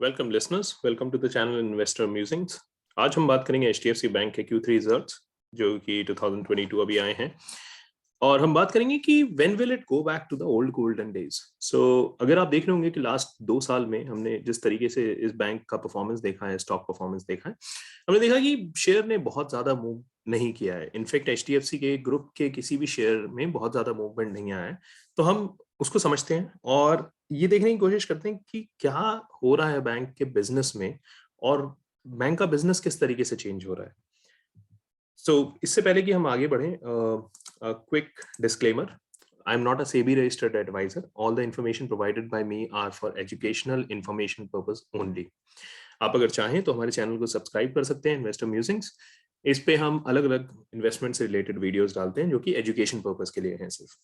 Welcome listeners, welcome to the channel Investor Musings. आज हम बात करेंगे एचडीएफसी बैंक के Q3 रिजल्ट्स जो कि 2022 अभी आए हैं, और हम बात करेंगे कि when will it go back to the old golden days. So अगर आप देख रहे होंगे कि लास्ट 2 साल में हमने जिस तरीके से इस बैंक का परफॉर्मेंस देखा है, स्टॉक परफॉर्मेंस देखा है, हमने देखा कि शेयर ने बहुत ज्यादा मूव नहीं किया है। इनफैक्ट एचडीएफसी के ग्रुप के किसी भी शेयर में बहुत ज्यादा मूवमेंट नहीं आया है। तो हम उसको समझते हैं और ये देखने की कोशिश करते हैं कि क्या हो रहा है बैंक के बिजनेस में, और बैंक का बिजनेस किस तरीके से चेंज हो रहा है। इससे पहले कि हम आगे बढ़ें, quick disclaimer: I am not a SEBI registered advisor. All the information provided by me are for educational information purpose only. आप अगर चाहें तो हमारे चैनल को सब्सक्राइब कर सकते हैं, इन्वेस्टर म्यूजिंग्स। इस पे हम अलग अलग इन्वेस्टमेंट से रिलेटेड वीडियोस डालते हैं जो कि एजुकेशन पर्पस के लिए हैं सिर्फ।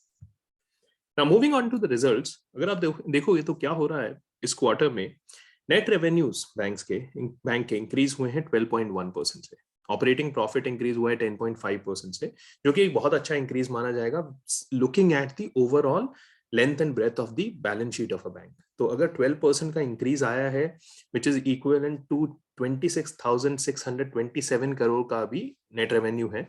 Now moving on to the results, अगर आप देखोगे तो क्या हो रहा है इस क्वार्टर में। नेट रेवेन्यूज बैंक के इंक्रीज हुए हैं 12.1% से। ऑपरेटिंग प्रॉफिट इंक्रीज हुआ है 10.5% से, जो कि एक बहुत अच्छा इंक्रीज माना जाएगा looking at the overall length and breadth of the balance sheet of a bank. तो अगर 12% का इंक्रीज आया है, which is equivalent to 26,627 crore का भी नेट रेवेन्यू है,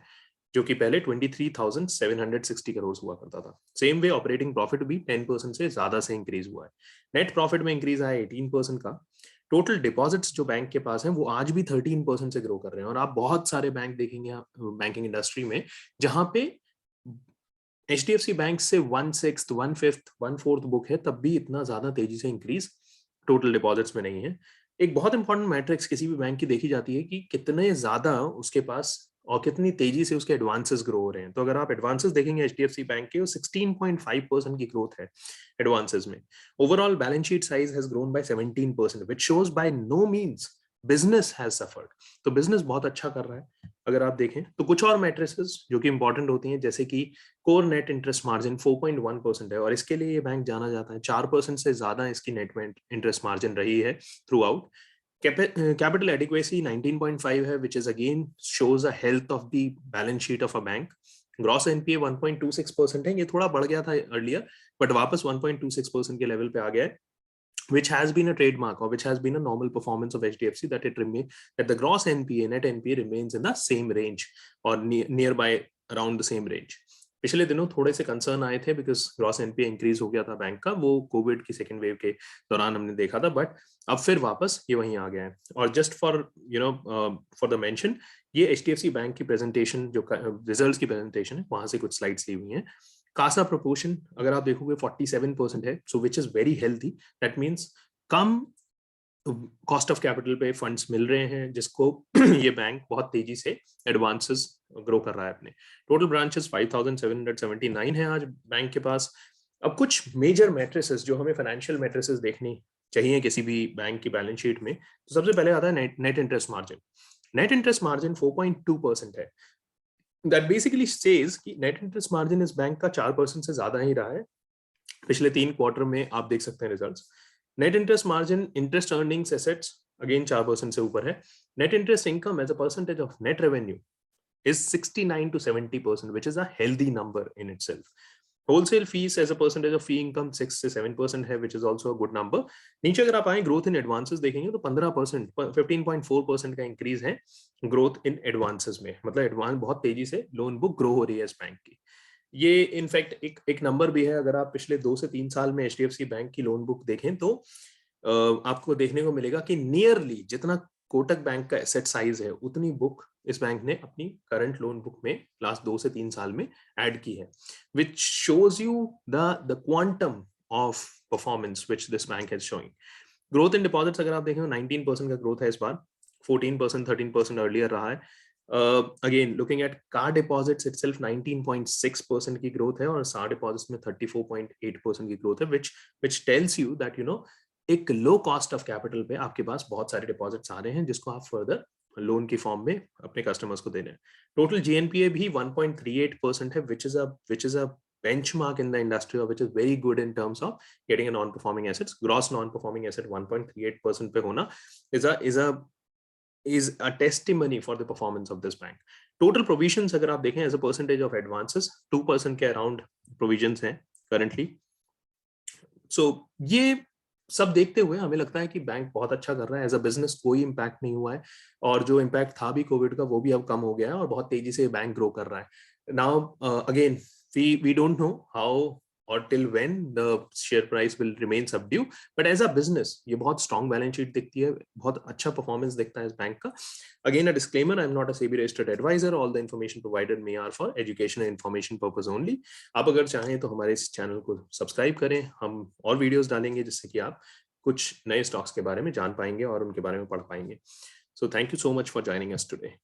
जो कि पहले 23,760 करोड़ हुआ करता था। सेम वे ऑपरेटिंग प्रॉफिट भी 10% से ज्यादा से इंक्रीज हुआ है। नेट प्रॉफिट में इंक्रीज आया 18% का। टोटल डिपॉजिट्स जो बैंक के पास हैं वो आज भी 13% से ग्रो कर रहे हैं, और आप बहुत सारे बैंक देखेंगे बैंकिंग इंडस्ट्री में जहां पे एचडीएफसी बैंक से 1/6, 1/5, 1/4 बुक है, तब भी इतना ज्यादा तेजी से इंक्रीज टोटल डिपॉजिट्स में नहीं है। एक बहुत इंपॉर्टेंट मैट्रिक्स किसी भी बैंक की देखी जाती है कि कितने ज्यादा उसके पास और कितनी तेजी से उसके एडवांसेस ग्रो हो रहे हैं। तो अगर आप एडवांसेस देखेंगे एचडीएफसी बैंक के, वो 16.5% की ग्रोथ है एडवांसेस में। Overall balance sheet size has grown by 17%, which shows by no means business has suffered. तो बिजनेस बहुत अच्छा कर रहा है अगर आप देखें तो। कुछ और मैट्रिसेस जो कि इंपॉर्टेंट होती हैं, जैसे कि कोर नेट इंटरेस्ट मार्जिन 4.1% है, और इसके लिए ये बैंक जाना जाता है। 4% से ज्यादा इसकी नेट इंटरेस्ट मार्जिन रही है थ्रू आउट। Capital adequacy 19.5 है, which is again shows a health of the balance sheet of a bank. Gross NPA 1.26% है, ये थोड़ा बढ़ गया था earlier, but वापस 1.26% के लेवल पे आ गया है, which has been a trademark or which has been a normal performance of HDFC, that the gross NPA, net NPA remains in the same range or nearby around the same range. पिछले दिनों थोड़े से concern आए थे because gross NPA increase हो गया था bank का, वो कोविड की सेकेंड वेव के दौरान हमने देखा था, बट अब फिर वापस ये वहीं आ गया है। और just for for the mention, ये एचडीएफसी बैंक की प्रेजेंटेशन जो रिजल्ट्स की प्रेजेंटेशन है, वहां से कुछ स्लाइड्स ली हुई हैं। कासा प्रोपोर्शन अगर आप देखोगे 47% है, so which is very healthy. That means कम कॉस्ट ऑफ कैपिटल पे फंड्स मिल रहे हैं, जिसको ये बैंक बहुत तेजी से एडवांसेस ग्रो कर रहा है अपने। टोटल ब्रांचेस 5,779 है आज बैंक के पास। अब कुछ मेजर मैट्रिसेस जो हमें फाइनेंशियल मैट्रिसेस देखनी चाहिए किसी भी बैंक की बैलेंस शीट में, तो सबसे पहले आता है net interest margin. Net interest margin 4.2% है। दैट बेसिकली सेज कि नेट इंटरेस्ट मार्जिन इस बैंक का 4% से ज्यादा ही रहा है पिछले 3 क्वार्टर में। आप देख सकते हैं results. Net interest margin interest earnings assets again 4% से ऊपर है। Net interest income as a percentage of net revenue is 69 to 70%, which is a healthy number in itself. Wholesale fees as a percentage of fee income 6 से 7% है, which is also a good number. नीचे अगर आप आए growth in advances देखेंगे तो 15%, 15.4% का increase है ग्रोथ इन एडवांसेस में। मतलब एडवांस बहुत तेजी से लोन बुक ग्रो हो रही है इस बैंक की। ये इनफैक्ट एक नंबर भी है, अगर आप पिछले 2 से 3 साल में एचडीएफसी बैंक की लोन बुक देखें तो आपको देखने को मिलेगा कि नियरली जितना कोटक बैंक का एसेट साइज है, उतनी बुक इस बैंक ने अपनी करंट लोन बुक में लास्ट 2 से 3 साल में ऐड की है, which shows you the quantum of performance which this bank is showing. Growth in deposits अगर आप देखें 19% का ग्रोथ है इस बार। 14%, 13% अर्लियर रहा है। Again looking at car deposits itself 19.6% की ग्रोथ है, और सार डिपॉजिट्स में 34.8% की ग्रोथ है, विच टेल्स यू दैट एक लो कॉस्ट ऑफ कैपिटल पे आपके पास बहुत सारे डिपॉजिट्स आ रहे हैं, जिसको आप फर्दर लोन की फॉर्म में अपने कस्टमर्स को देने हैं। टोटल जीएनपीए भी 1.38% है, which is a benchmark in the industry, or which is very good in terms of getting a non-performing assets. Gross non-performing asset 1.38% पे होना is a testimony for the performance of this bank. Total provisions अगर आप देखें as a percentage of advances 2% के around provisions हैं currently. So ये सब देखते हुए हमें लगता है कि बैंक बहुत अच्छा कर रहा है, एज अ बिजनेस कोई इम्पैक्ट नहीं हुआ है, और जो इम्पैक्ट था भी कोविड का वो भी अब कम हो गया है और बहुत तेजी से बैंक ग्रो कर रहा है। Now again we don't know how or till when the share price will remain subdued, but as a business ये बहुत strong balance sheet दिखती है, बहुत अच्छा performance दिखता है इस बैंक का। Again a disclaimer, I am not a SEBI registered advisor, all the information provided me are for education and information purpose only। आप अगर चाहें तो हमारे इस चैनल को सब्सक्राइब करें, हम और वीडियोस डालेंगे जिससे कि आप कुछ नए स्टॉक्स के बारे में जान पाएंगे और उनके बारे में पढ़ पाएंगे। So thank you so much for joining us today।